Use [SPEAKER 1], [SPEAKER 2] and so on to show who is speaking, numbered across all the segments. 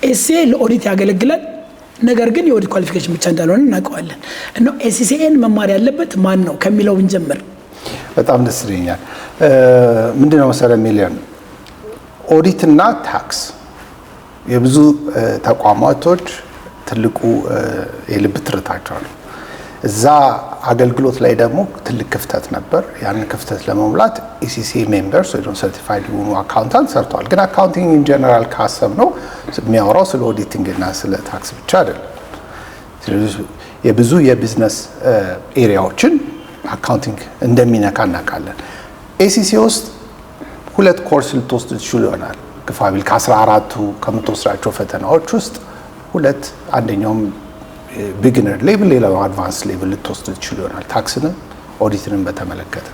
[SPEAKER 1] ኤሲሲኤ ለኦዲት ያገለግላል ነገር ግን የኦዲት ኳሊፊኬሽን ብቻ እንዳልሆነ እናውቀዋለን እና ኤሲሲኤን መማር ያለበት ማን ነው ከሚለው እንጀምር
[SPEAKER 2] በጣም ደስ ይለኛል ምንድነው መሰለ ሚሊዮን ኦዲት እና ታክስ የብዙ ተቋማቶች ትልቁ የልብ ትርታቸው ነው እዛ አገልግሎት ላይ ደግሞ ትልቅ ክፍተት ነበር ያንን ክፍተት ለመሙላት ኢሲሲኤ ሜምበርስ ወይ ሰርቲፋይድ የሆኑ አካውንታንት ሰርተዋል ግን አካውንቲንግ ኢን ጀነራል ካሰብ ነው የሚያወራው ስለ ኦዲቲንግ እና ስለ ታክስ ብቻ አይደለም ስለዚህ የብዙ የቢዝነስ ኤሪያዎችን አካውንቲንግ እንደሚነካ እናውቃለን ኤሲሲኤ ውስጥ ሁለት ኮርስ ልትወስድ ትችሉ ይሆናል ግፋቢል ከ14ቱ ከምትወስዳቸው ፈተናዎች ውስጥ ሁለት አንደኛውም ቢጊነር ሌቭል ሌላው አድቫንስ ሌቭል ልትወስድ ትችሉ ይሆናል ታክስንም ኦዲትንም በተመለከተ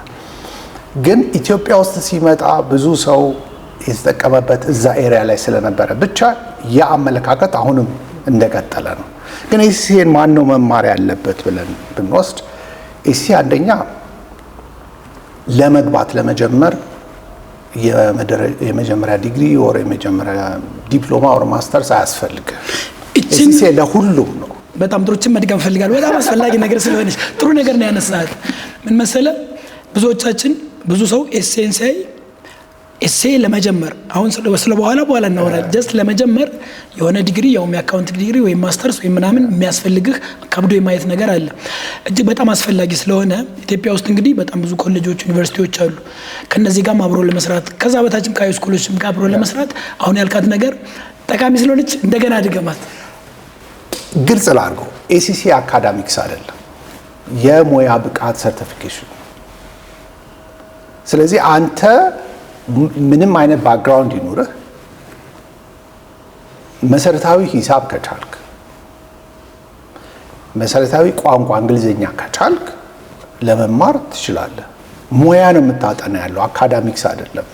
[SPEAKER 2] ግን ኢትዮጵያ ውስጥ ሲመጣ ብዙ ሰው የተጠቀመበት እዛ ኤሪያ ላይ ስለነበረ ብቻ ያአመለካከት አሁንም እንደቀጠለ ነው ግን ኤሲሲኤን ማን ነው መማር ያለበት ብለን ብንወስድ ኤሲሲኤ አንደኛ ለመግባት ለመጀመር የመጀመሪያ ዲግሪ ወር የመጀመሪያ ዲፕሎማ ወር ማስተርስ አያስፈልግም ኤሲሲኤ ለሁሉም ነው
[SPEAKER 1] በጣም ጥሩችን መድገም ፈልጋለሁ በጣም አስፈላጊ ነገር ስለሆነች ጥሩ ነገር ነው ያነሳት ምን መሰለ ብዙዎቻችን ብዙ ሰው ኤሲሲኤ ለመጀመር አሁን ስለ በኋላ እናወራለን ጀስት ለመጀመር የሆነ ዲግሪ ያውም የአካውንት ዲግሪ ወይ ማስተርስ ወይ ምናምን የሚያስፈልግህ ከብዶ የማየት ነገር አለ እጅግ በጣም አስፈላጊ ስለሆነ ኢትዮጵያ ውስጥ እንግዲህ በጣም ብዙ ኮሌጆች ዩኒቨርሲቲዎች አሉ ከነዚህ ጋር አብሮ ለመስራት ከዛ በታችም ካዩ ስኩሎችም ጋር አብሮ ለመስራት አሁን ያልካት ነገር ጠቃሚ ስለሆነች እንደገና ድገማት
[SPEAKER 2] ግልጽ ላድርገው ኤሲሲኤ አካዳሚክስ አይደለም የሙያ ብቃት ሰርቲፊኬሽን ስለዚህ አንተ ምንም አይነት ባክግራውንድ ይኑርህ መሰረታዊ ሂሳብ ከቻልክ መሰረታዊ ቋንቋ እንግሊዘኛ ከቻልክ ለመማር ትችላለህ ሙያ ነው የምታጠና ያለው አካዳሚክስ አይደለም